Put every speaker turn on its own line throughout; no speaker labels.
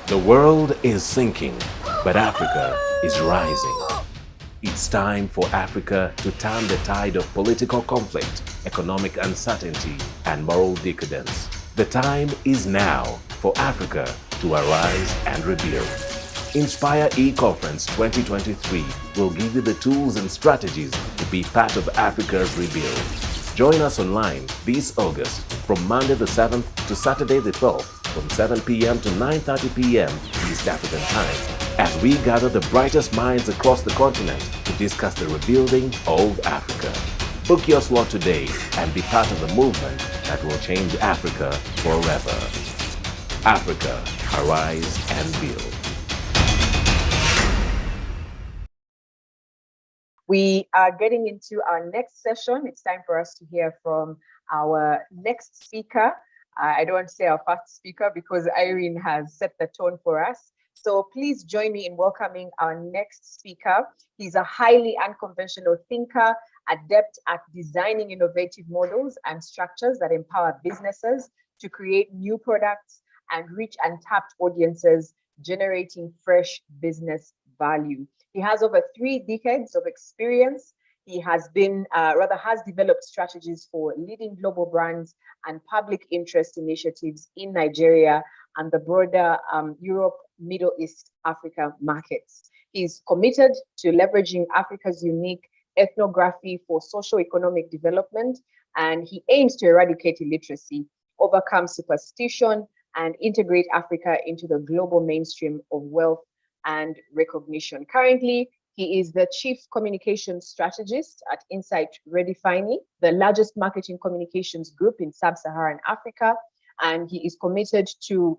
The world is sinking, but Africa is rising. It's time for Africa to turn the tide of political conflict, economic uncertainty, and moral decadence. The time is now for Africa to arise and rebuild. Inspire E-Conference 2023 will give you the tools and strategies to be part of Africa's rebuild. Join us online this August from Monday the 7th to Saturday the 12th from 7 p.m. to 9:30 p.m. East African Time as we gather the brightest minds across the continent to discuss the rebuilding of Africa. Book your slot today and be part of the movement that will change Africa forever. Africa, arise and build.
We are getting into our next session. It's time for us to hear from our next speaker. I don't want to say our first speaker because Irene has set the tone for us. So please join me in welcoming our next speaker. He's a highly unconventional thinker, adept at designing innovative models and structures that empower businesses to create new products and reach untapped audiences, generating fresh business value. He has over 3 decades of experience. He has developed strategies for leading global brands and public interest initiatives in Nigeria and the broader Europe, Middle East, Africa markets. He's committed to leveraging Africa's unique ethnography for socio-economic development, and he aims to eradicate illiteracy, overcome superstition, and integrate Africa into the global mainstream of wealth and recognition. Currently, he is the Chief Communications Strategist at Insight Redefining, the largest marketing communications group in Sub-Saharan Africa, and he is committed to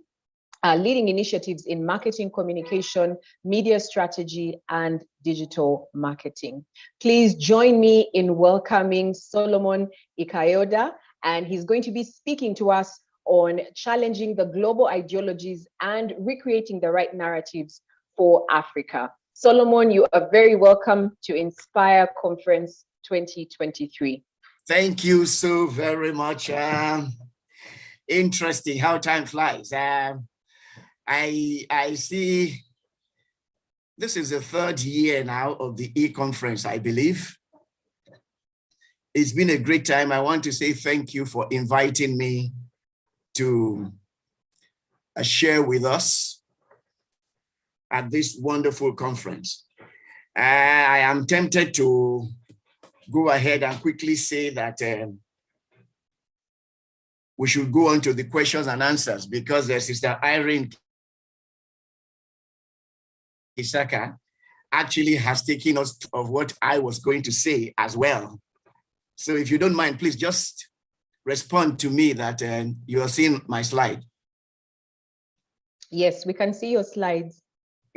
leading initiatives in marketing communication, media strategy, and digital marketing. Please join me in welcoming Solomon Ikhioda, and he's going to be speaking to us on challenging the global ideologies and recreating the right narratives for Africa. Solomon, you are very welcome to Inspire Conference 2023.
Thank you so very much. Interesting how time flies. I see this is the 3rd year now of the E-Conference, I believe. It's been a great time. I want to say thank you for inviting me to share with us at this wonderful conference. I am tempted to go ahead and quickly say that we should go on to the questions and answers because Sister Irene Isaka actually has taken us of what I was going to say as well. So if you don't mind, please just respond to me that you are seeing my slide.
Yes, we can see your slides.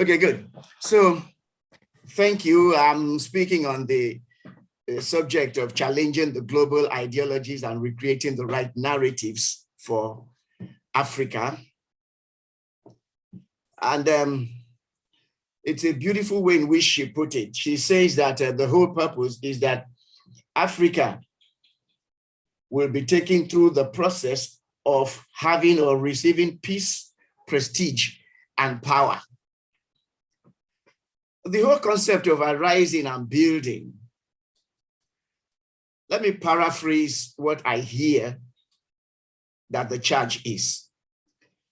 Okay, good. So thank you. I'm speaking on the subject of challenging the global ideologies and recreating the right narratives for Africa. And it's a beautiful way in which she put it. She says that the whole purpose is that Africa will be taken through the process of having or receiving peace, prestige, and power. The whole concept of arising and building, let me paraphrase what I hear that the charge is.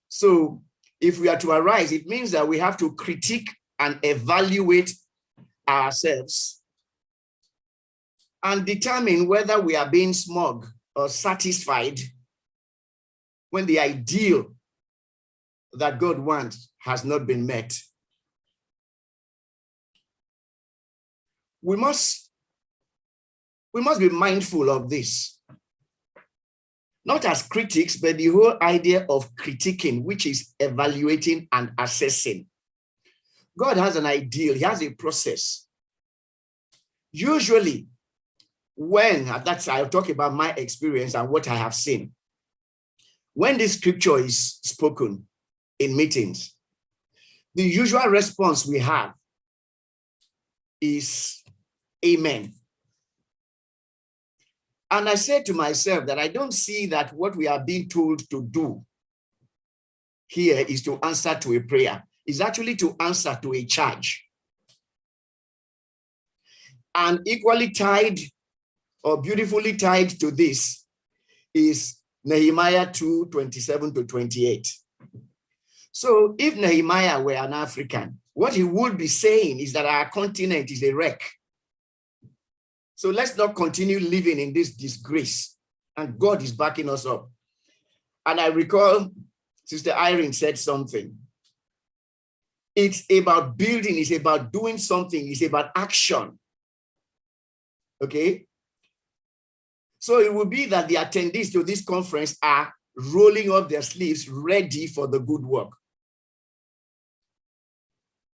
So if we are to arise, it means that we have to critique and evaluate ourselves and determine whether we are being smug or satisfied when the ideal that God wants has not been met. We must be mindful of this, not as critics, but the whole idea of critiquing, which is evaluating and assessing. God has an ideal, he has a process. Usually, I'll talk about my experience and what I have seen. When this scripture is spoken in meetings, the usual response we have is amen. And I said to myself that I don't see that what we are being told to do here is to answer to a prayer. It's actually to answer to a charge. And equally tied or beautifully tied to this is Nehemiah 2:27-28. So if Nehemiah were an African, what he would be saying is that our continent is a wreck. So let's not continue living in this disgrace. And God is backing us up. And I recall Sister Irene said something. It's about building, it's about doing something, it's about action. Okay? So it will be that the attendees to this conference are rolling up their sleeves, ready for the good work.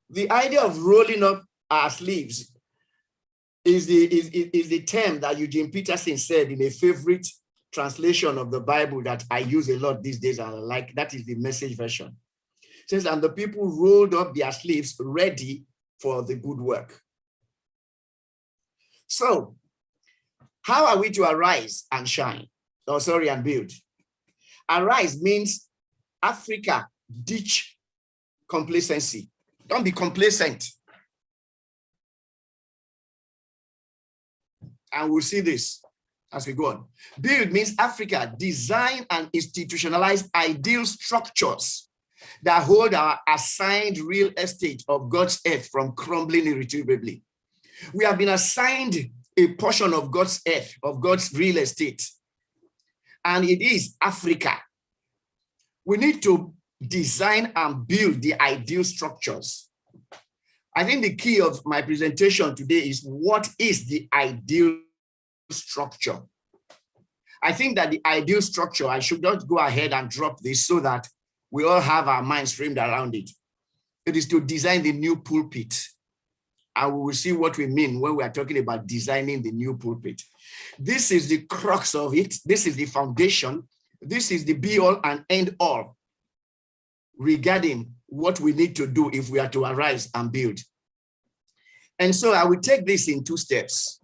The idea of rolling up our sleeves is the term that Eugene Peterson said in a favorite translation of the Bible that I use a lot these days, and I like, that is the Message version. It says, and the people rolled up their sleeves, ready for the good work. So, how are we to arise and shine? Oh, sorry, and build. Arise means Africa, ditch complacency. Don't be complacent. And we'll see this as we go on. Build means Africa, design and institutionalize ideal structures that hold our assigned real estate of God's earth from crumbling irretrievably. We have been assigned a portion of God's earth, of God's real estate, and it is Africa. We need to design and build the ideal structures. I think the key of my presentation today is, what is the ideal structure? I think that the ideal structure, I should not go ahead and drop this so that we all have our minds framed around it. It is to design the new pulpit. And we will see what we mean when we are talking about designing the new pulpit. This is the crux of it. This is the foundation. This is the be all and end all regarding what we need to do if we are to arise and build. And so I will take this in two steps.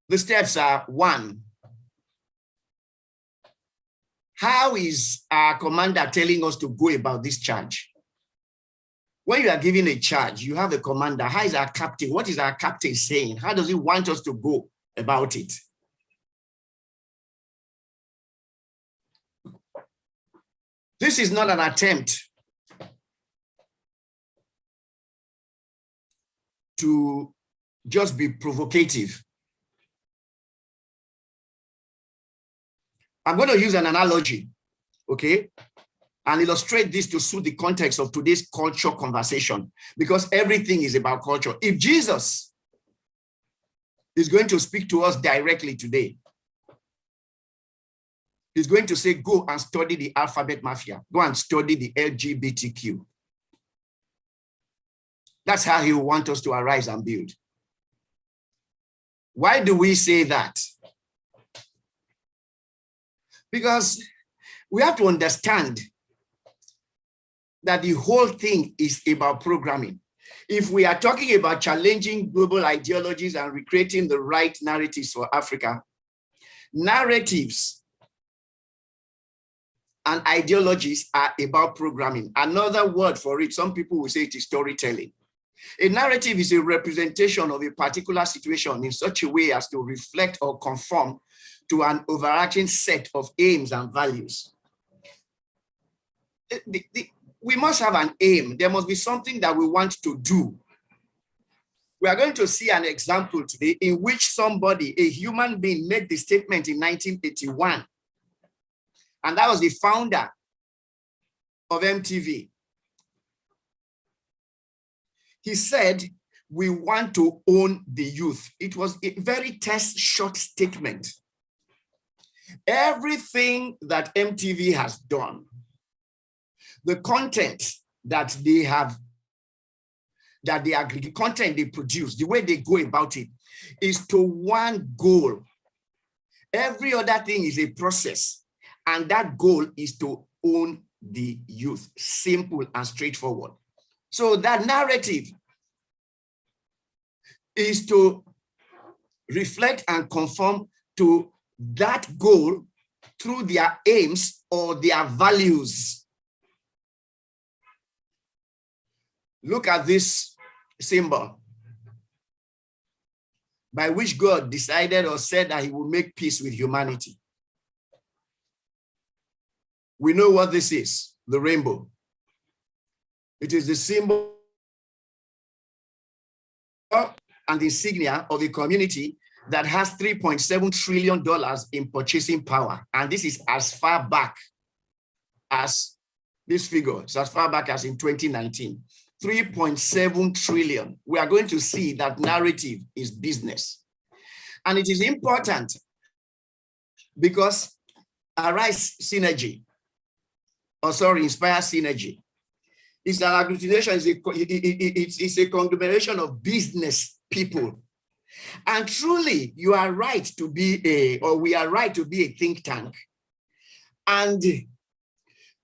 The steps are: one, how is our commander telling us to go about this charge? When you are given a charge, you have a commander. How is our captain? What is our captain saying? How does he want us to go about it? This is not an attempt to just be provocative. I'm going to use an analogy, okay, and illustrate this to suit the context of today's culture conversation, because everything is about culture. If Jesus is going to speak to us directly today, he's going to say, go and study the alphabet mafia. Go and study the LGBTQ. That's how he will want us to arise and build. Why do we say that? Because we have to understand that the whole thing is about programming. If we are talking about challenging global ideologies and recreating the right narratives for Africa, narratives and ideologies are about programming. Another word for it, some people will say it is storytelling. A narrative is a representation of a particular situation in such a way as to reflect or conform to an overarching set of aims and values. We must have an aim. There must be something that we want to do. We are going to see an example today in which somebody, a human being, made the statement in 1981. And that was the founder of MTV. He said, we want to own the youth. It was a very short statement. Everything that MTV has done, the content that they have, the content they produce, the way they go about it, is to one goal. Every other thing is a process, and that goal is to own the youth. Simple and straightforward. So that narrative is to reflect and conform to that goal through their aims or their values. Look at this symbol by which God decided or said that he will make peace with humanity. We know what this is, the rainbow. It is the symbol and insignia of a community that has $3.7 trillion in purchasing power. And this is as far back as this figure, it's as far back as in 2019. 3.7 trillion. We are going to see that narrative is business. And it is important because Arise Synergy, Inspire Synergy, is an agglutination, it's a conglomeration of business people. And truly, you are right to be we are right to be a think tank. And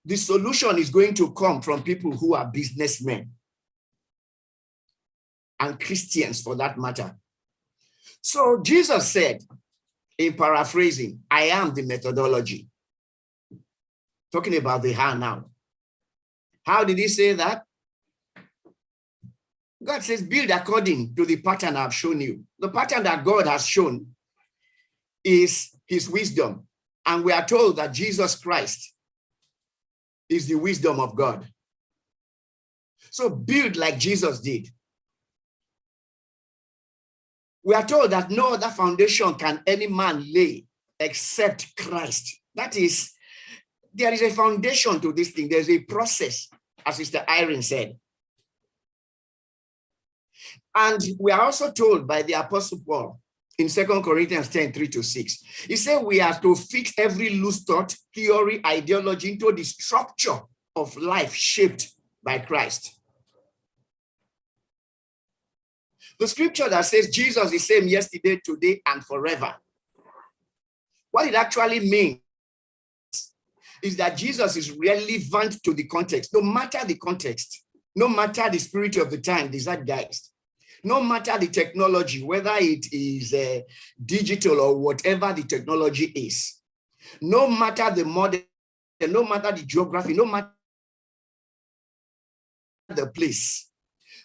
the solution is going to come from people who are businessmen and Christians for that matter. So Jesus said, in paraphrasing, I am the methodology. Talking about the how now. How did he say that? God says, build according to the pattern I've shown you. The pattern that God has shown is his wisdom. And we are told that Jesus Christ is the wisdom of God. So build like Jesus did. We are told that no other foundation can any man lay except Christ. That is, there is a foundation to this thing. There's a process, as Sister Irene said. And we are also told by the Apostle Paul in 2 Corinthians 10, 3-6. He said we are to fit every loose thought, theory, ideology into the structure of life shaped by Christ. The scripture that says Jesus is the same yesterday, today, and forever. What it actually means is that Jesus is relevant to the context, no matter the context, no matter the spirit of the time, the zeitgeist, no matter the technology, whether it is digital or whatever the technology is, no matter the model, no matter the geography, no matter the place,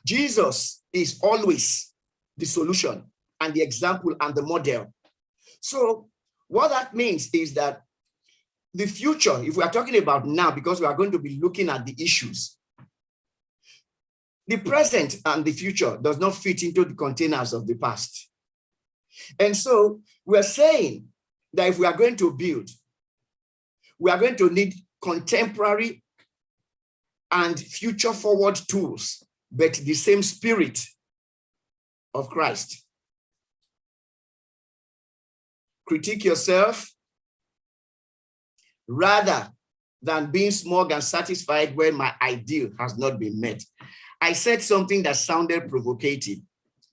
Jesus is always the solution and the example and the model. So what that means is that the future, if we are talking about now, because we are going to be looking at the issues, the present and the future does not fit into the containers of the past. And so we're saying that if we are going to build, we are going to need contemporary and future forward tools, but the same spirit of Christ. Critique yourself rather than being smug and satisfied when my ideal has not been met. I said something that sounded provocative,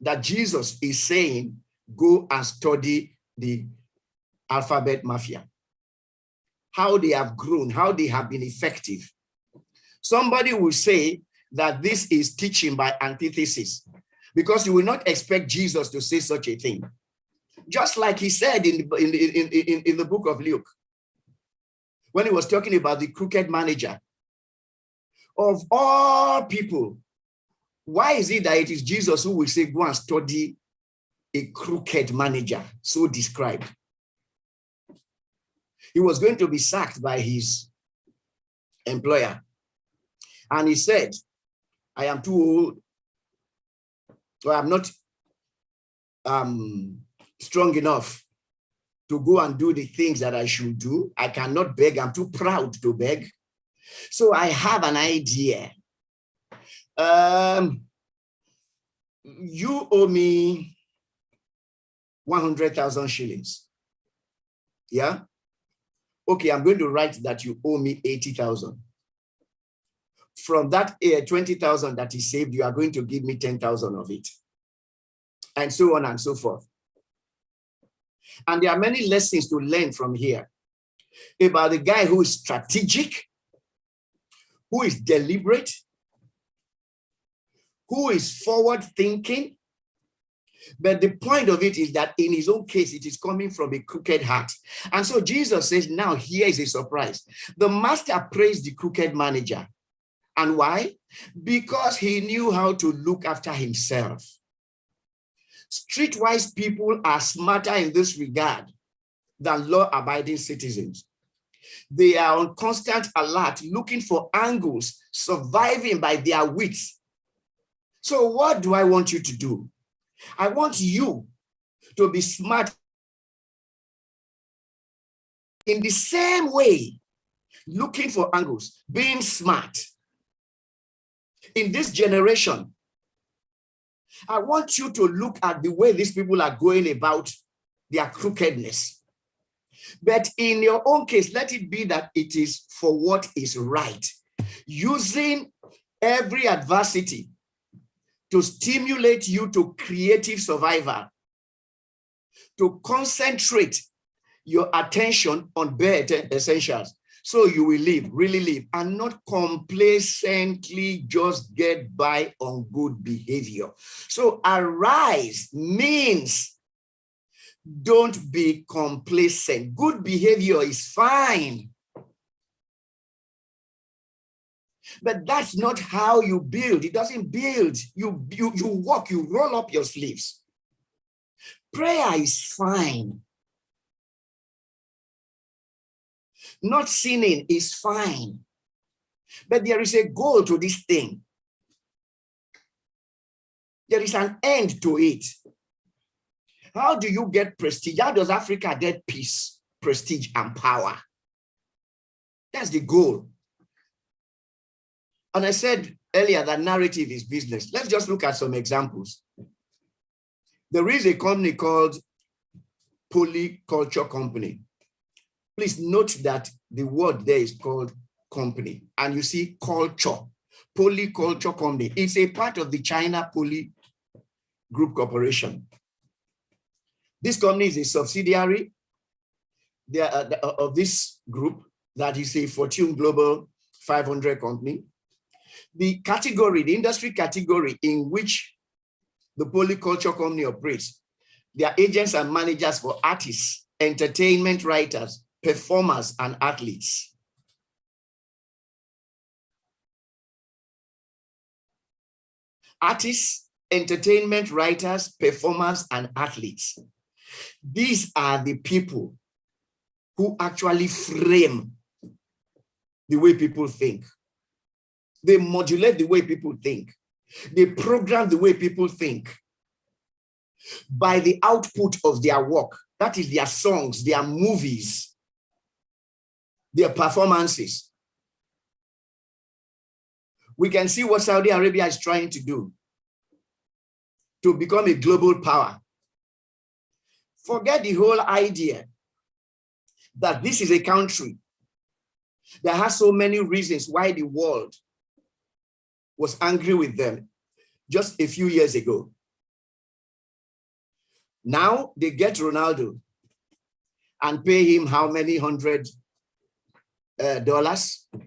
that Jesus is saying, go and study the alphabet mafia, how they have grown, how they have been effective. Somebody will say that this is teaching by antithesis, because you will not expect Jesus to say such a thing. Just like he said in the book of Luke, when he was talking about the crooked manager. Of all people, why is it that it is Jesus who will say, go and study a crooked manager, so described? He was going to be sacked by his employer. And he said, I am too old, or I'm not strong enough to go and do the things that I should do. I cannot beg. I'm too proud to beg. So I have an idea. You owe me 100,000 shillings. Yeah? Okay, I'm going to write that you owe me 80,000. From that 20,000 that he saved, you are going to give me 10,000 of it. And so on and so forth. And there are many lessons to learn from here about the guy who is strategic, who is deliberate, who is forward thinking. But the point of it is that in his own case, it is coming from a crooked heart. And so Jesus says, now here is a surprise. The master praised the crooked manager. And why? Because he knew how to look after himself. Streetwise people are smarter in this regard than law-abiding citizens. They are on constant alert, looking for angles, surviving by their wits. So what do I want you to do? I want you to be smart in the same way, looking for angles, being smart. In this generation, I want you to look at the way these people are going about their crookedness. But in your own case, let it be that it is for what is right. Using every adversity to stimulate you to creative survival, to concentrate your attention on bare essentials. So you will live, really live, and not complacently just get by on good behavior. So arise means don't be complacent. Good behavior is fine. But that's not how you build. It doesn't build. You walk, you roll up your sleeves. Prayer is fine. Not sinning is fine. But there is a goal to this thing. There is an end to it. How do you get prestige? How does Africa get peace, prestige, and power? That's the goal. And I said earlier that narrative is business. Let's just look at some examples. There is a company called Polyculture Company. Please note that the word there is called company. And you see culture, Polyculture Company. It's a part of the China Poly Group Corporation. This company is a subsidiary of this group that is a Fortune Global 500 company. The category, the industry category in which the Polyculture Company operates, they are agents and managers for artists, entertainment writers, performers, and athletes. Artists, entertainment writers, performers, and athletes. These are the people who actually frame the way people think. They modulate the way people think. They program the way people think by the output of their work. That is their songs, their movies, their performances. We can see what Saudi Arabia is trying to do to become a global power. Forget the whole idea that this is a country that has so many reasons why the world was angry with them just a few years ago. Now they get Ronaldo and pay him how many $100?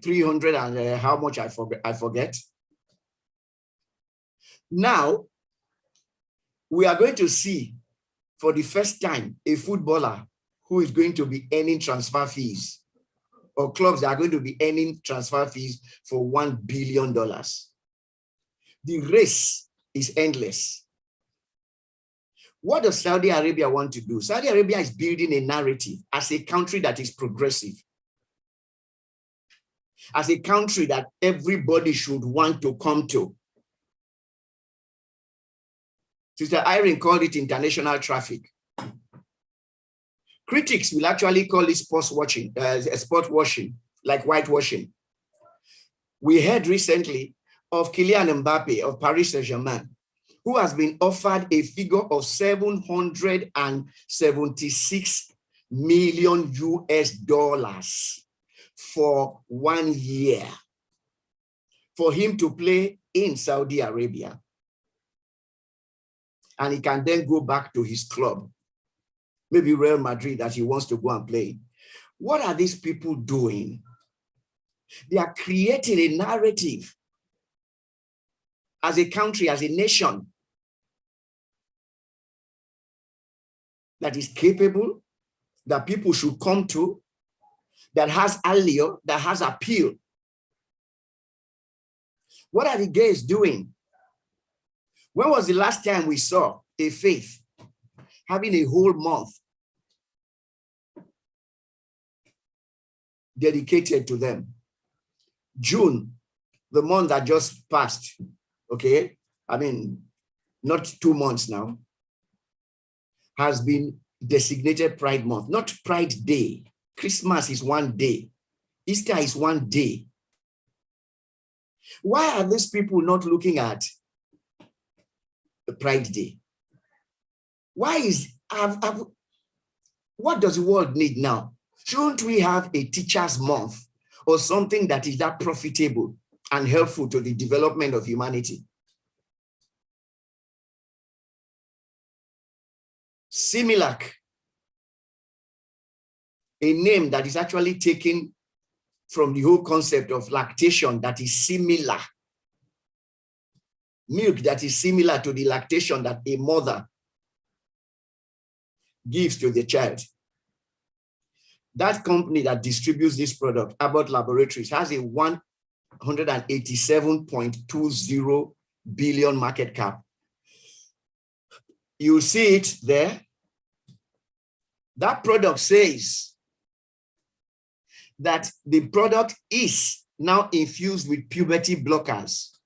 300 and how much I forget. Now we are going to see for the first time a footballer who is going to be earning transfer fees, or clubs that are going to be earning transfer fees for $1 billion. The race is endless. What does Saudi Arabia want to do? Saudi Arabia is building a narrative as a country that is progressive, as a country that everybody should want to come to. Sister Irene called it international traffic. Critics will actually call it sport washing, like whitewashing. We heard recently of Kylian Mbappe of Paris Saint-Germain, who has been offered a figure of 776 million US dollars for 1 year for him to play in Saudi Arabia. And he can then go back to his club, maybe Real Madrid, that he wants to go and play. What are these people doing? They are creating a narrative as a country, as a nation, that is capable, that people should come to, that has allure, that has appeal. What are the gays doing? When was the last time we saw a faith having a whole month dedicated to them? June, the month that just passed, okay? I mean, not 2 months now, has been designated Pride Month, not Pride Day. Christmas is one day. Easter is one day. Why are these people not looking at the Pride Day? Why is, what does the world need now? Shouldn't we have a teacher's month or something that is that profitable and helpful to the development of humanity? Similac, a name that is actually taken from the whole concept of lactation that is similar. Milk that is similar to the lactation that a mother gives to the child. That company that distributes this product, Abbott Laboratories, has a 187.20 billion market cap. You see it there. That product says that the product is now infused with puberty blockers.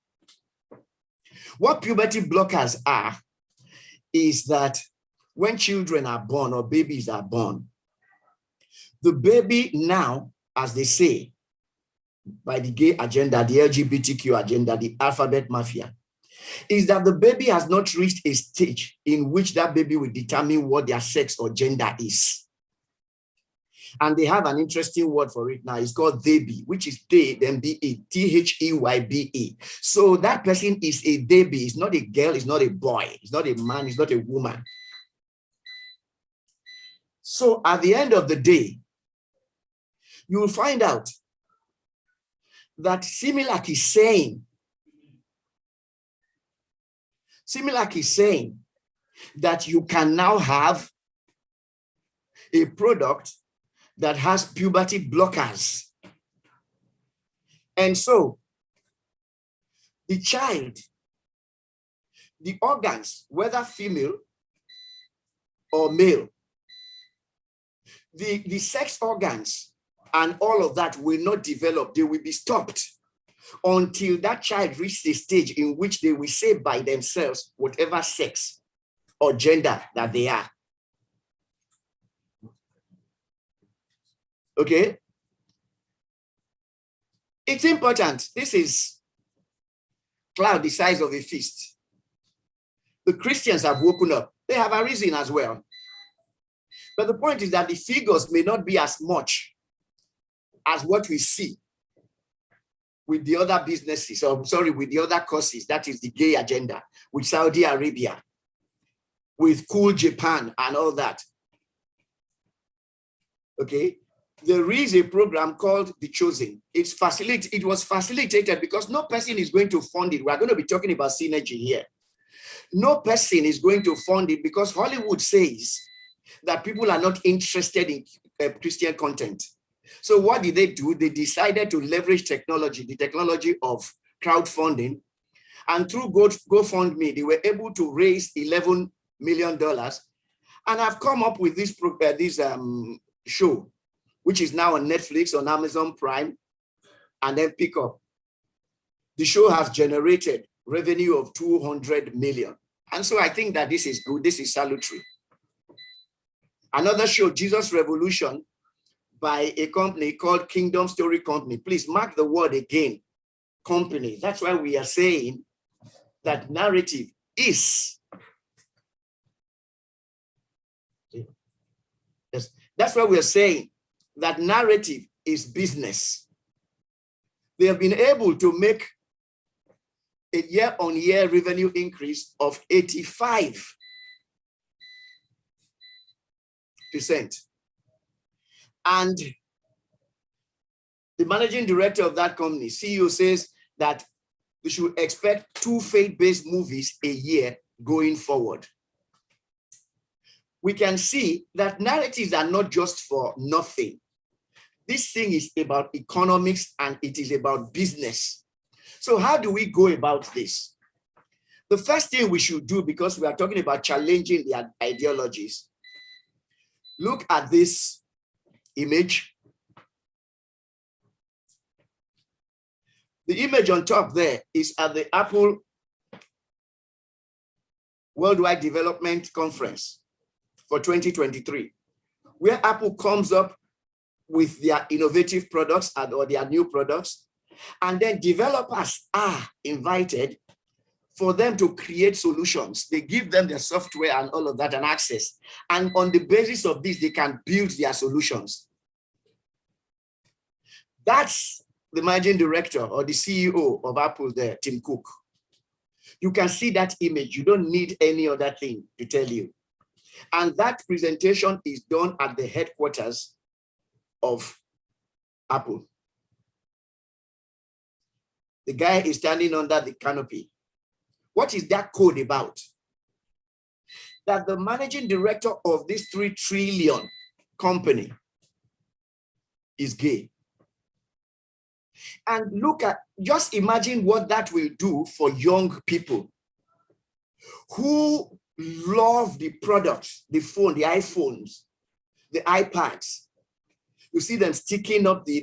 What puberty blockers are is that when children are born or babies are born, the baby now, as they say, by the gay agenda, the LGBTQ agenda, the alphabet mafia, is that the baby has not reached a stage in which that baby will determine what their sex or gender is. And they have an interesting word for it now. It's called theybe, which is they, then be Theybe. So that person is a theybe. It's not a girl, it's not a boy, it's not a man, it's not a woman. So at the end of the day, you will find out that Similac is saying that you can now have a product that has puberty blockers. And so the child, the organs, whether female or male, the sex organs and all of that will not develop. They will be stopped until that child reaches a stage in which they will say by themselves whatever sex or gender that they are. Okay? It's important. This is cloud the size of a fist. The Christians have woken up. They have arisen as well. But the point is that the figures may not be as much as what we see with the other businesses, or sorry, with the other causes, that is the gay agenda, with Saudi Arabia, with cool Japan and all that. Okay? There is a program called The Chosen. It was facilitated because no person is going to fund it. We're going to be talking about synergy here. No person is going to fund it because Hollywood says that people are not interested in Christian content. So what did they do? They decided to leverage technology, the technology of crowdfunding. And through GoFundMe, they were able to raise $11 million. And I've come up with this show, which is now on Netflix, on Amazon Prime, and then pick up. The show has generated revenue of 200 million. And so I think that this is good. This is salutary. Another show, Jesus Revolution, by a company called Kingdom Story Company. Please mark the word again, company. That's why we are saying that narrative is. Yes, that's why we are saying that narrative is business. They have been able to make a year-on-year revenue increase of 85%. And the managing director of that company, CEO, says that we should expect 2 faith-based movies a year going forward. We can see that narratives are not just for nothing. This thing is about economics and it is about business. So how do we go about this? The first thing we should do, because we are talking about challenging the ideologies, look at this image. The image on top there is at the Apple Worldwide Development Conference for 2023, where Apple comes up with their innovative products or their new products, and then developers are invited for them to create solutions. They give them their software and all of that and access. And on the basis of this, they can build their solutions. That's the managing director or the CEO of Apple there, Tim Cook. You can see that image. You don't need any other thing to tell you. And that presentation is done at the headquarters of Apple. The guy is standing under the canopy. What is that code about? That the managing director of this 3 trillion company is gay. And look at, just imagine what that will do for young people who love the products, the phone, the iPhones, the iPads. You see them sticking up the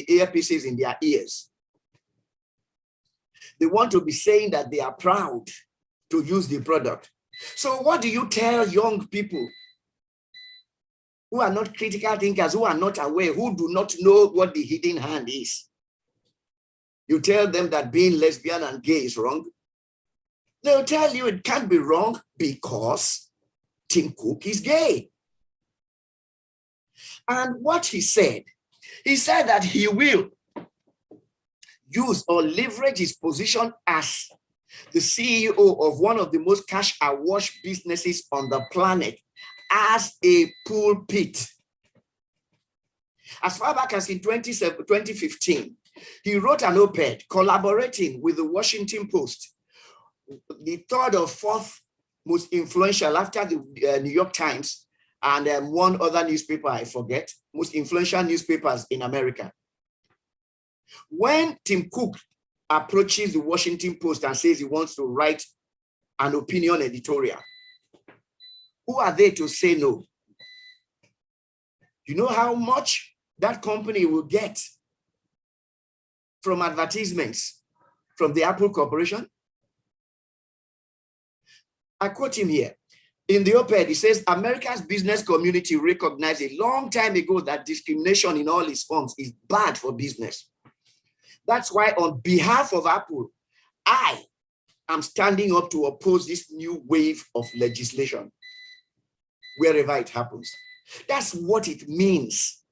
earpieces in their ears. They want to be saying that they are proud to use the product. So what do you tell young people who are not critical thinkers, who are not aware, who do not know what the hidden hand is? You tell them that being lesbian and gay is wrong. They'll tell you it can't be wrong because Tim Cook is gay. And what he said that he will use or leverage his position as the CEO of one of the most cash awash businesses on the planet as a pulpit. As far back as in 2015, he wrote an op-ed collaborating with the Washington Post, the 3rd or 4th most influential after the New York Times and one other newspaper, I forget, most influential newspapers in America. When Tim Cook approaches the Washington Post and says he wants to write an opinion editorial, who are they to say no? You know how much that company will get from advertisements from the Apple Corporation? I quote him here. In the op-ed, he says, America's business community recognized a long time ago that discrimination in all its forms is bad for business. That's why on behalf of Apple, I am standing up to oppose this new wave of legislation, wherever it happens. That's what it means.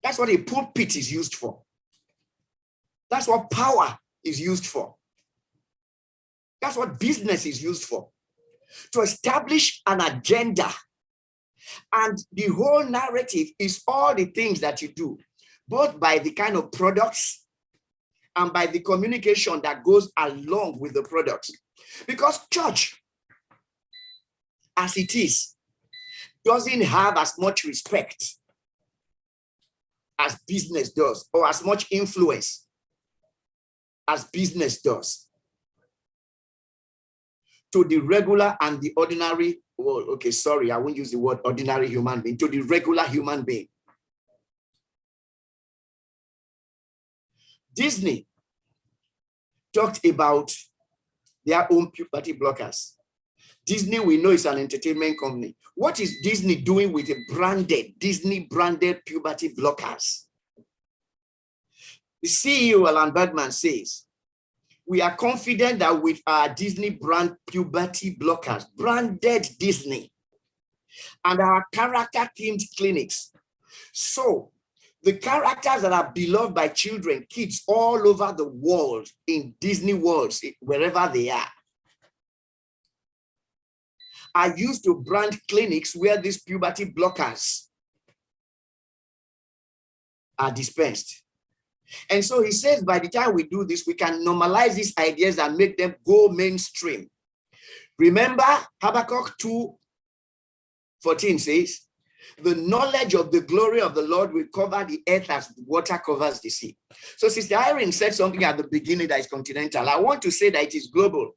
That's what a pulpit is used for. That's what power is used for. That's what business is used for. To establish an agenda. And the whole narrative is all the things that you do, both by the kind of products and by the communication that goes along with the products. Because church, as it is, doesn't have as much respect as business does, or as much influence as business does to the regular and the ordinary, well, okay, sorry, I won't use the word ordinary human being, to the regular human being. Disney talked about their own puberty blockers. Disney, we know, is an entertainment company. What is Disney doing with the Disney branded puberty blockers? The CEO, Alan Bergman, says, we are confident that with our Disney brand puberty blockers, branded Disney, and our character-themed clinics, so the characters that are beloved by children, kids all over the world, in Disney worlds, wherever they are used to brand clinics where these puberty blockers are dispensed. And so he says, by the time we do this, we can normalize these ideas and make them go mainstream. Remember, Habakkuk 2:14 says, The knowledge of the glory of the Lord will cover the earth as water covers the sea. So Sister Irene said something at the beginning that is continental. I want to say that it is global.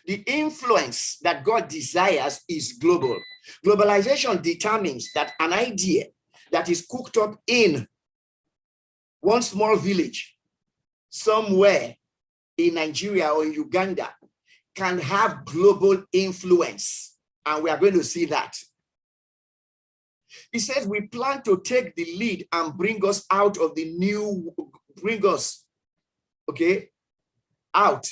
The influence that God desires is global. Globalization determines that an idea that is cooked up in one small village somewhere in Nigeria or in Uganda can have global influence. And we are going to see that. He says we plan to take the lead and bring us out of the new, out.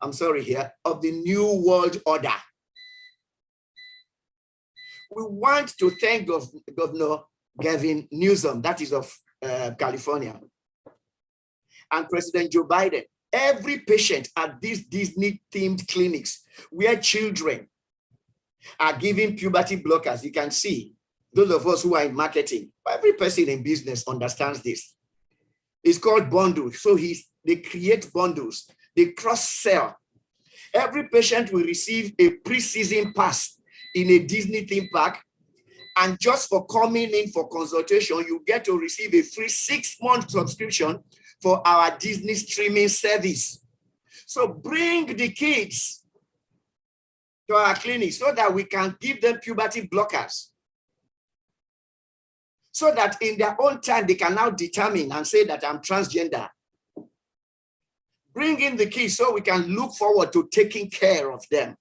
I'm sorry here, of the new world order. We want to thank Governor Gavin Newsom, that is of California, and President Joe Biden. Every patient at these Disney-themed clinics where children are given puberty blockers, you can see, those of us who are in marketing, every person in business understands this. It's called bundles. So they create bundles. They cross-sell. Every patient will receive a pre-season pass in a Disney theme park. And just for coming in for consultation, you get to receive a free 6-month subscription for our Disney streaming service. So bring the kids to our clinic so that we can give them puberty blockers. So that in their own time, they can now determine and say that I'm transgender. Bring in the kids so we can look forward to taking care of them.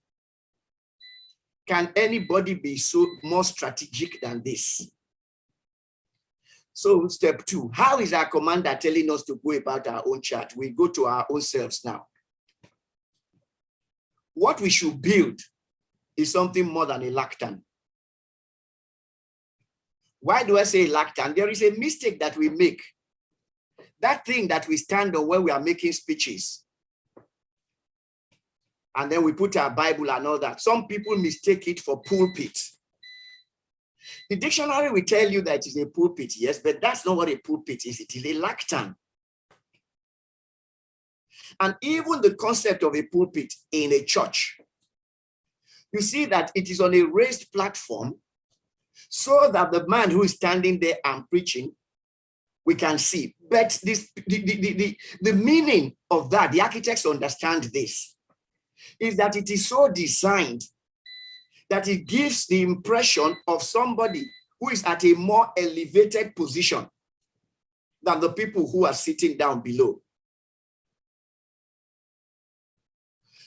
Can anybody be so more strategic than this? So step 2, how is our commander telling us to go about our own chart? We go to our own selves now. What we should build is something more than a lactan. Why do I say lactan? There is a mistake that we make. That thing that we stand on when we are making speeches. And then we put our Bible and all that. Some people mistake it for pulpit. The dictionary will tell you that it is a pulpit, yes, but that's not what a pulpit is. It is a lactan. And even the concept of a pulpit in a church, you see that it is on a raised platform so that the man who is standing there and preaching, we can see. But the meaning of that, the architects understand this, is that it is so designed that it gives the impression of somebody who is at a more elevated position than the people who are sitting down below.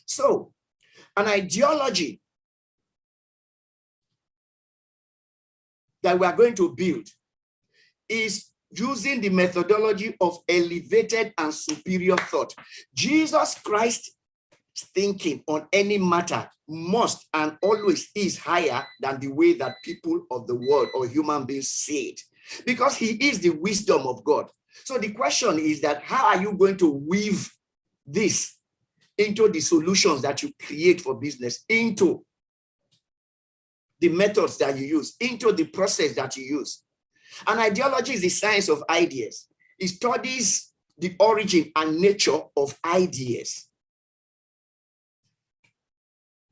So, an ideology that we are going to build is using the methodology of elevated and superior thought. Jesus Christ's thinking on any matter must and always is higher than the way that people of the world or human beings see it, because he is the wisdom of God. So the question is that how are you going to weave this into the solutions that you create for business, into the methods that you use, into the process that you use? An ideology is the science of ideas. It studies the origin and nature of ideas.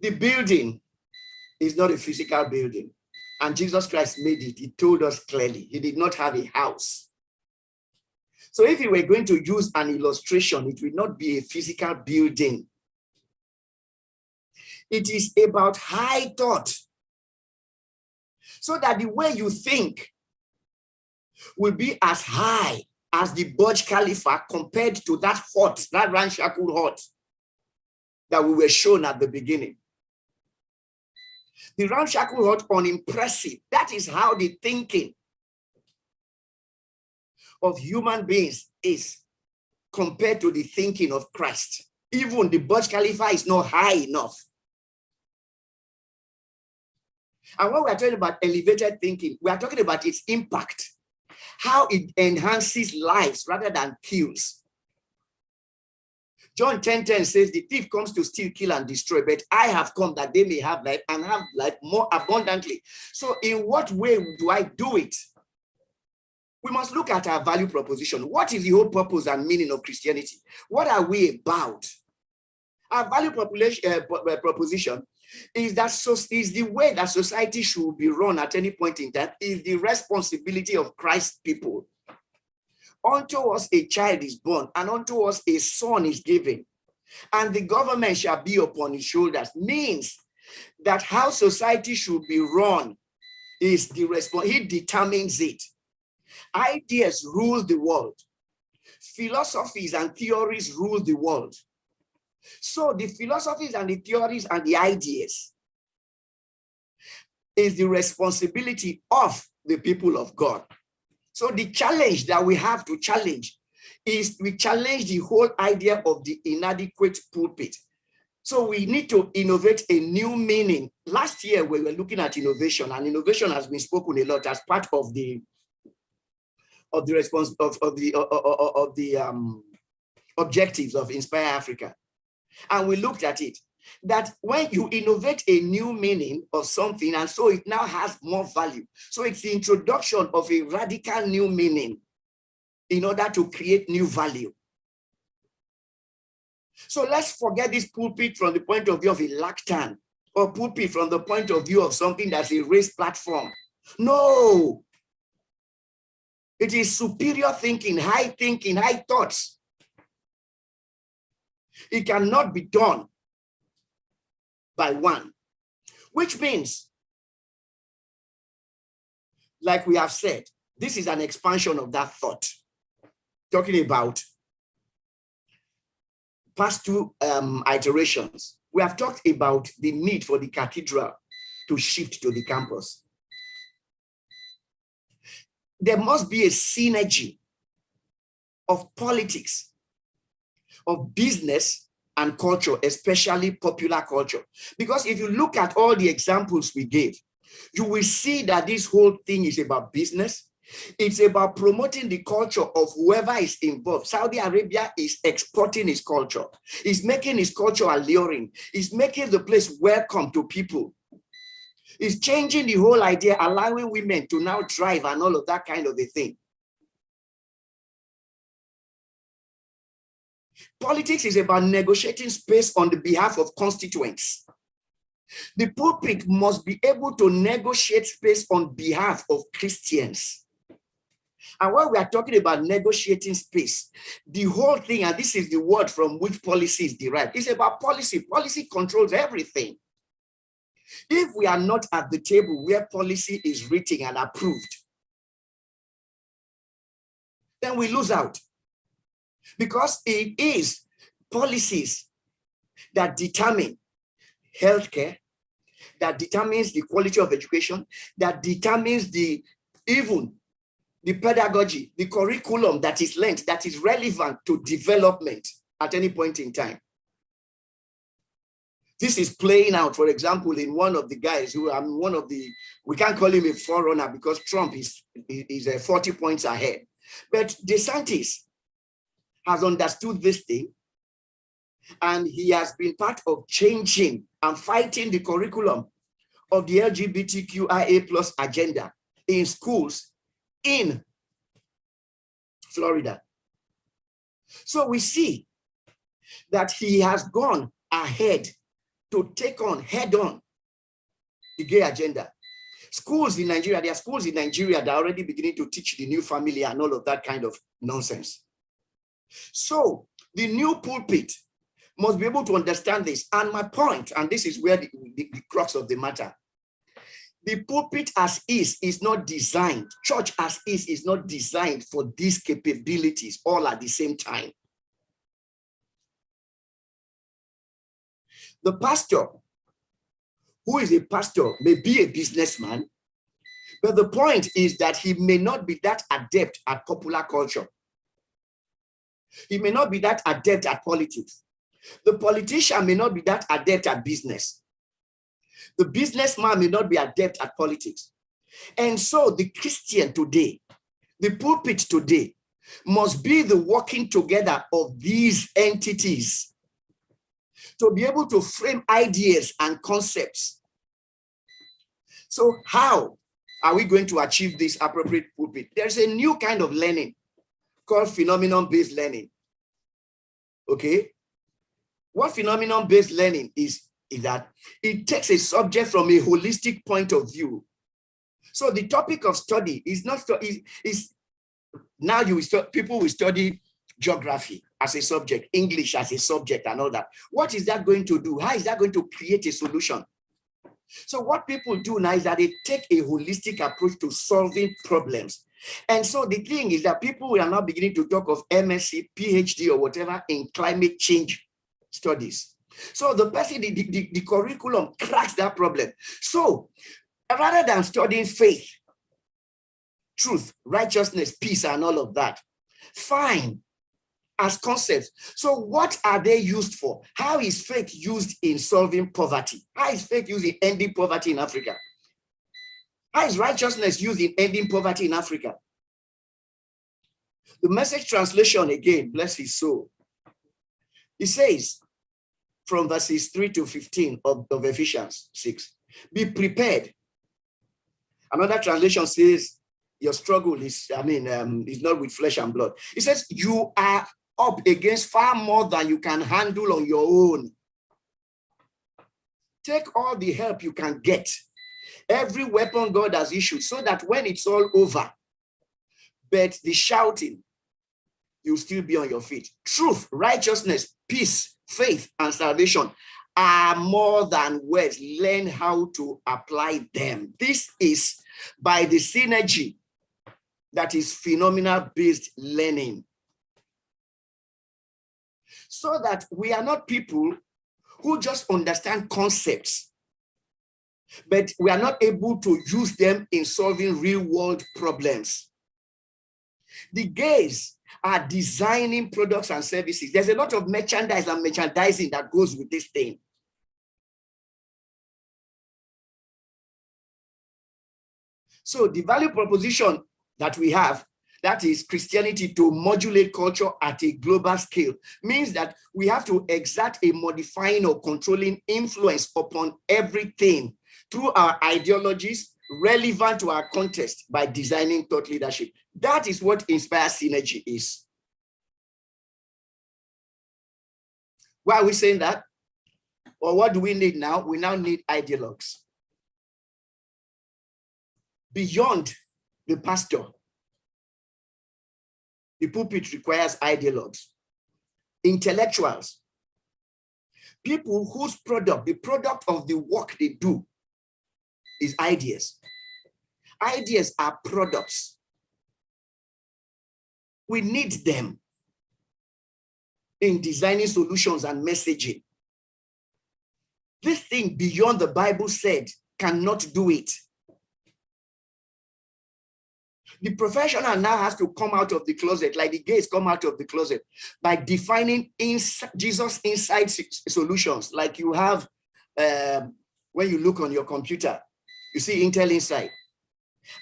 The building is not a physical building, and Jesus Christ made it. He told us clearly he did not have a house. So if you were going to use an illustration, it will not be a physical building. It is about high thought, so that the way you think will be as high as the Burj Khalifa compared to that ramshackle hut that we were shown at the beginning. The ramshackle hut, unimpressive. That is how the thinking of human beings is compared to the thinking of Christ. Even the Burj Khalifa is not high enough. And when we are talking about elevated thinking, we are talking about its impact, how it enhances lives rather than kills. John 10:10 says, the thief comes to steal, kill, and destroy, but I have come that they may have life and have life more abundantly. So in what way do I do it? We must look at our value proposition. What is the whole purpose and meaning of Christianity? What are we about? Our value proposition is the way that society should be run at any point in time is the responsibility of Christ's people. Unto us a child is born, and unto us a son is given, and the government shall be upon his shoulders. Means that how society should be run is the response. He determines it. Ideas rule the world. Philosophies and theories rule the world. So the philosophies and the theories and the ideas is the responsibility of the people of God. So the challenge that we have to challenge is we challenge the whole idea of the inadequate pulpit. So we need to innovate a new meaning. Last year we were looking at innovation, and innovation has been spoken a lot as part of the response of the objectives of Inspire Africa. And we looked at it, that when you innovate a new meaning of something, and so it now has more value. So it's the introduction of a radical new meaning in order to create new value. So let's forget this pulpit from the point of view of a lectern, or pulpit from the point of view of something that's a raised platform. No. It is superior thinking, high thoughts. It cannot be done by one, which means, like we have said, this is an expansion of that thought, talking about past two iterations. We have talked about the need for the cathedral to shift to the campus. There must be a synergy of politics, of business and culture, especially popular culture. Because if you look at all the examples we gave, you will see that this whole thing is about business. It's about promoting the culture of whoever is involved. Saudi Arabia is exporting its culture. It's making its culture alluring. It's making the place welcome to people. It's changing the whole idea, allowing women to now drive and all of that kind of a thing. Politics is about negotiating space on the behalf of constituents. The pulpit must be able to negotiate space on behalf of Christians. And when we are talking about negotiating space, the whole thing, and this is the word from which policy is derived, is about policy. Policy controls everything. If we are not at the table where policy is written and approved, then we lose out. Because it is policies that determine healthcare, that determines the quality of education, that determines even the pedagogy, the curriculum that is learned, that is relevant to development at any point in time. This is playing out, for example, in one of the guys who we can't call him a forerunner because Trump is 40 points ahead. But DeSantis has understood this thing, and he has been part of changing and fighting the curriculum of the LGBTQIA+ agenda in schools in Florida. So we see that he has gone ahead to take on head-on the gay agenda. Schools in Nigeria, there are schools in Nigeria that are already beginning to teach the new family and all of that kind of nonsense. So the new pulpit must be able to understand this. And my point, and this is where the crux of the matter, the pulpit as is not designed, church as is not designed for these capabilities all at the same time. The pastor, who is a pastor, may be a businessman, but the point is that he may not be that adept at popular culture. He may not be that adept at politics. The politician may not be that adept at business. The businessman may not be adept at politics. And so the Christian today, the pulpit today, must be the working together of these entities to be able to frame ideas and concepts. So how are we going to achieve this appropriate pulpit? There's a new kind of learning called phenomenon-based learning. Okay? What phenomenon-based learning is is that it takes a subject from a holistic point of view. So the topic of study is not is now people will study geography as a subject, English as a subject, and all that. What is that going to do? How is that going to create a solution? So what people do now is that they take a holistic approach to solving problems. And so the thing is that people are now beginning to talk of MSc, PhD, or whatever in climate change studies. So the person, the curriculum cracks that problem. So rather than studying faith, truth, righteousness, peace, and all of that, fine, as concepts. So what are they used for? How is faith used in solving poverty? How is faith used in ending poverty in Africa? How is righteousness used in ending poverty in Africa? The Message translation again, bless his soul. It says from verses 3 to 15 of Ephesians 6, be prepared. Another translation says, your struggle is not with flesh and blood. It says you are up against far more than you can handle on your own. Take all the help you can get, every weapon God has issued, so that when it's all over, but the shouting, you'll still be on your feet. Truth, righteousness, peace, faith, and salvation are more than words. Learn how to apply them. This is by the synergy that is phenomenal-based learning. So that we are not people who just understand concepts, but we are not able to use them in solving real-world problems. The gays are designing products and services. There's a lot of merchandise and merchandising that goes with this thing. So the value proposition that we have, that is Christianity to modulate culture at a global scale, means that we have to exert a modifying or controlling influence upon everything through our ideologies relevant to our context by designing thought leadership. That is what Inspire Synergy is. Why are we saying that? Or what do we need now? We now need ideologues. Beyond the pastor, the pulpit requires ideologues, intellectuals, people whose product, the product of the work they do, is ideas. Ideas are products. We need them in designing solutions and messaging. This thing beyond the Bible said cannot do it. The professional now has to come out of the closet, like the gays come out of the closet, by defining Jesus inside solutions, like you have when you look on your computer, you see Intel Inside,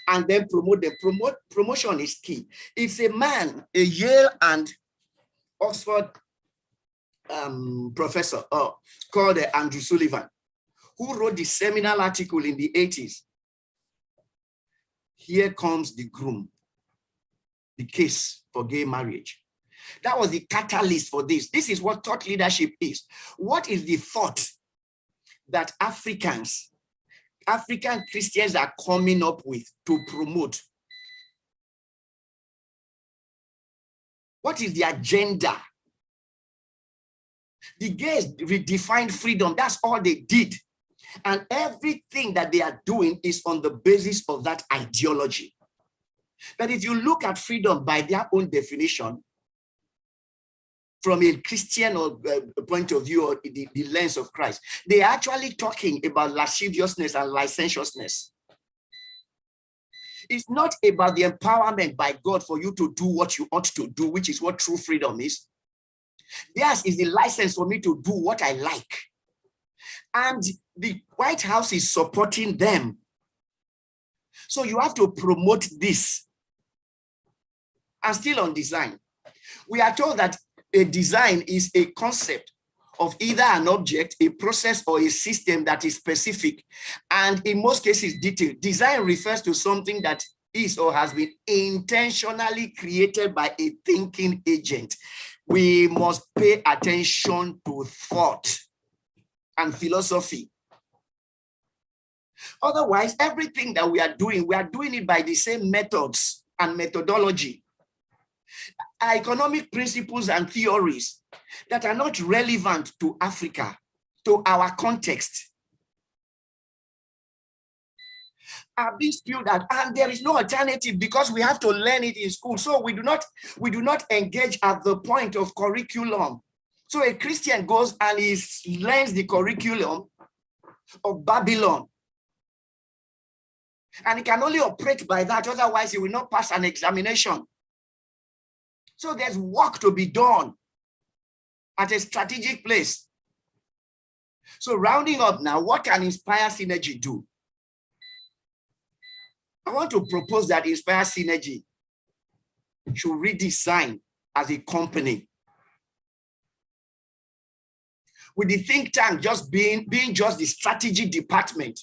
and then promote them. Promotion is key. It's a man, a Yale and Oxford professor called Andrew Sullivan, who wrote the seminal article in the 80s. Here comes the groom, the case for gay marriage. That was the catalyst for this. This is what thought leadership is. What is the thought that African Christians are coming up with to promote? What is the agenda? The gays redefined freedom. That's all they did. And everything that they are doing is on the basis of that ideology. But if you look at freedom by their own definition, from a Christian or point of view, or the lens of Christ, they are actually talking about lasciviousness and licentiousness. It's not about the empowerment by God for you to do what you ought to do, which is what true freedom is. Theirs is the license for me to do what I like. And the White House is supporting them. So you have to promote this. And still on design, we are told that a design is a concept of either an object, a process, or a system that is specific, and in most cases detailed. Design refers to something that is or has been intentionally created by a thinking agent. We must pay attention to thought and philosophy. Otherwise, everything that we are doing it by the same methods and methodology. Economic principles and theories that are not relevant to Africa, to our context, are being spewed out, and there is no alternative because we have to learn it in school. So we do not engage at the point of curriculum. So a Christian goes and he learns the curriculum of Babylon, and he can only operate by that, otherwise he will not pass an examination. So there's work to be done at a strategic place. So rounding up now, what can Inspire Synergy do? I want to propose that Inspire Synergy should redesign as a company, with the think tank just being just the strategy department,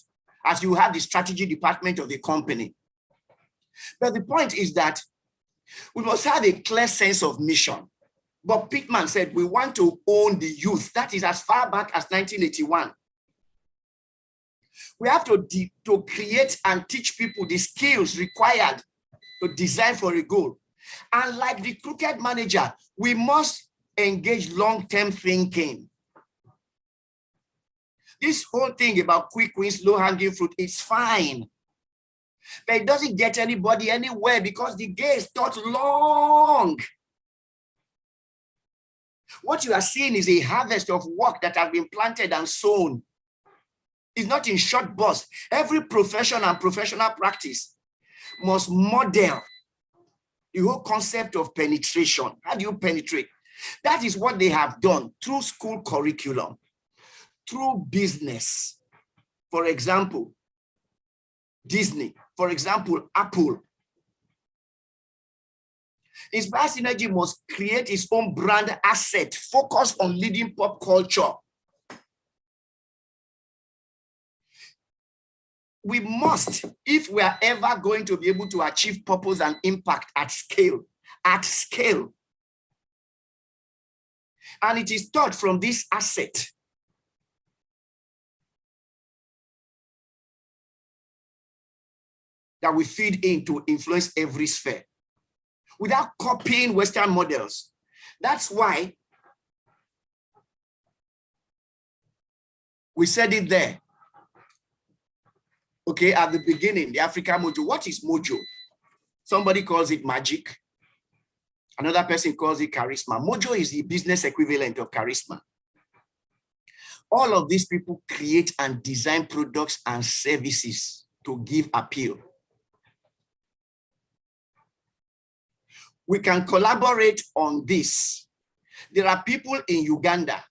as you have the strategy department of the company. But the point is that we must have a clear sense of mission. But Pittman said we want to own the youth. That is as far back as 1981. We have to create and teach people the skills required to design for a goal. And like the crooked manager, we must engage long-term thinking. This whole thing about quick wins, low-hanging fruit, it's fine. But it doesn't get anybody anywhere because the game is taught long. What you are seeing is a harvest of work that have been planted and sown. It's not in short bursts. Every profession and professional practice must model the whole concept of penetration. How do you penetrate? That is what they have done through school curriculum, through business. For example, Disney. For example, Apple. Inspire Synergy must create its own brand asset, focus on leading pop culture. We must, if we are ever going to be able to achieve purpose and impact at scale. And it is taught from this asset. That we feed in to influence every sphere without copying Western models. That's why we said it there. Okay, at the beginning, the Africa Mojo. What is Mojo? Somebody calls it magic. Another person calls it charisma. Mojo is the business equivalent of charisma. All of these people create and design products and services to give appeal. We can collaborate on this. There are people in Uganda.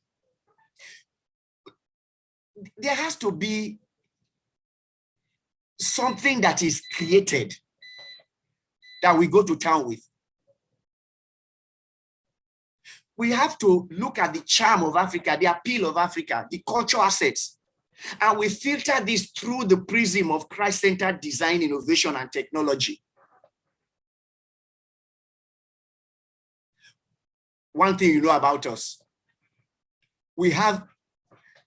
There has to be something that is created that we go to town with. We have to look at the charm of Africa, the appeal of Africa, the cultural assets, and we filter this through the prism of Christ-centered design, innovation, and technology. One thing you know about us, we have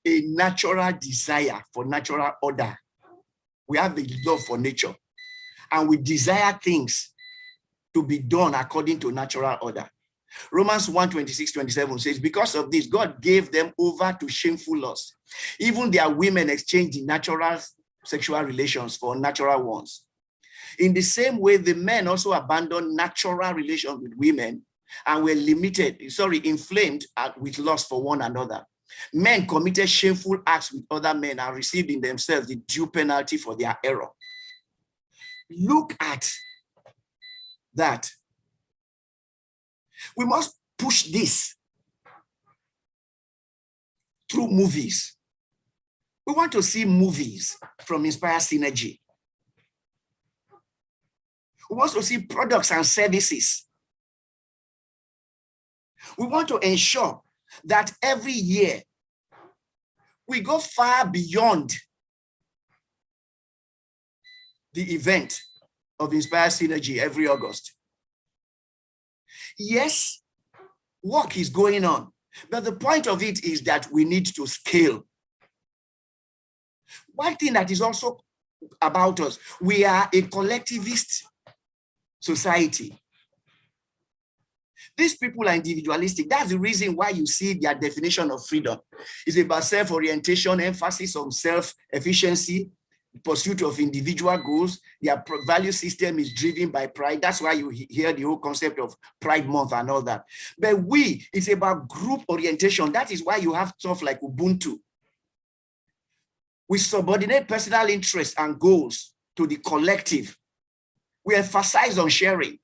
a natural desire for natural order. We have the love for nature, and we desire things to be done according to natural order. Romans 1:26-27 says, because of this, God gave them over to shameful lust. Even their women exchanged the natural sexual relations for unnatural ones. In the same way, the men also abandoned natural relations with women and were inflamed with lust for one another. Men committed shameful acts with other men and received in themselves the due penalty for their error. Look at that. We must push this through movies. We want to see movies from Inspire Synergy. We want to see products and services. We want to ensure that every year we go far beyond the event of Inspire Synergy every August. Yes, work is going on, but the point of it is that we need to scale. One thing that is also about us, we are a collectivist society. These people are individualistic. That's the reason why you see their definition of freedom. It's about self-orientation, emphasis on self-efficiency, pursuit of individual goals. Their value system is driven by pride. That's why you hear the whole concept of Pride Month and all that. But it's about group orientation. That is why you have stuff like Ubuntu. We subordinate personal interests and goals to the collective. We emphasize on sharing.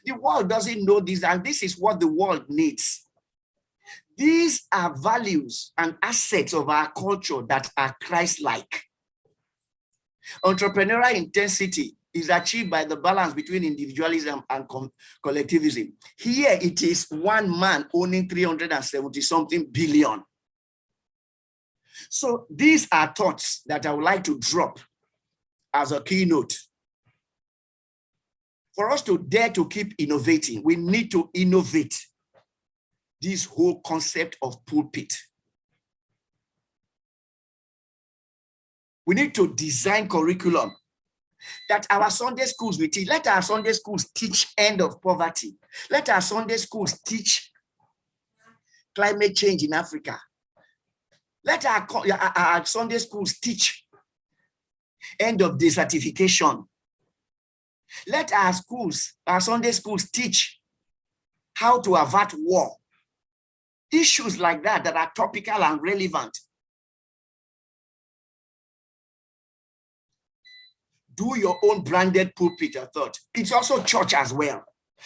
The world doesn't know this, and this is what the world needs. These are values and assets of our culture that are Christ-like. Entrepreneurial intensity is achieved by the balance between individualism and collectivism. Here it is one man owning 370-something billion. So these are thoughts that I would like to drop as a keynote. For us to dare to keep innovating, we need to innovate this whole concept of pulpit. We need to design curriculum that our Sunday schools will teach. Let our Sunday schools teach end of poverty. Let our Sunday schools teach climate change in Africa. Let our Sunday schools teach end of desertification. Let our Sunday schools teach how to avert war. Issues like that are topical and relevant. Do your own branded pulpit, I thought. It's also church as well.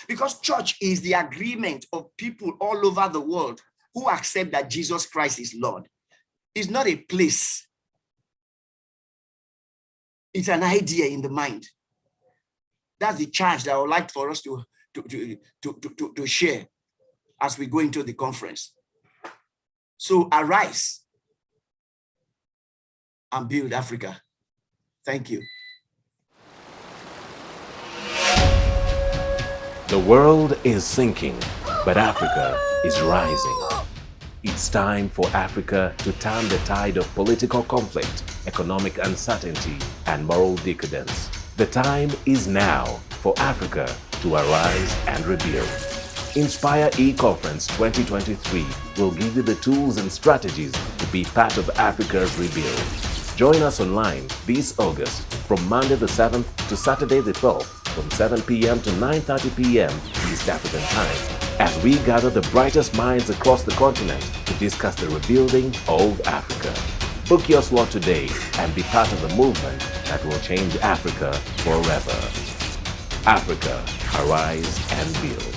Because church is the agreement of people all over the world who accept that Jesus Christ is Lord. It's not a place. It's an idea in the mind. That's the charge that I would like for us to share as we go into the conference. So arise and build Africa. Thank you.
The world is sinking, but Africa is rising. It's time for Africa to turn the tide of political conflict, economic uncertainty, and moral decadence. The time is now for Africa to arise and rebuild. Inspire E-Conference 2023 will give you the tools and strategies to be part of Africa's rebuild. Join us online this August from Monday the 7th to Saturday the 12th from 7 p.m. to 9:30 p.m. East African Time as we gather the brightest minds across the continent to discuss the rebuilding of Africa. Book your slot today and be part of the movement that will change Africa forever. Africa, arise and build.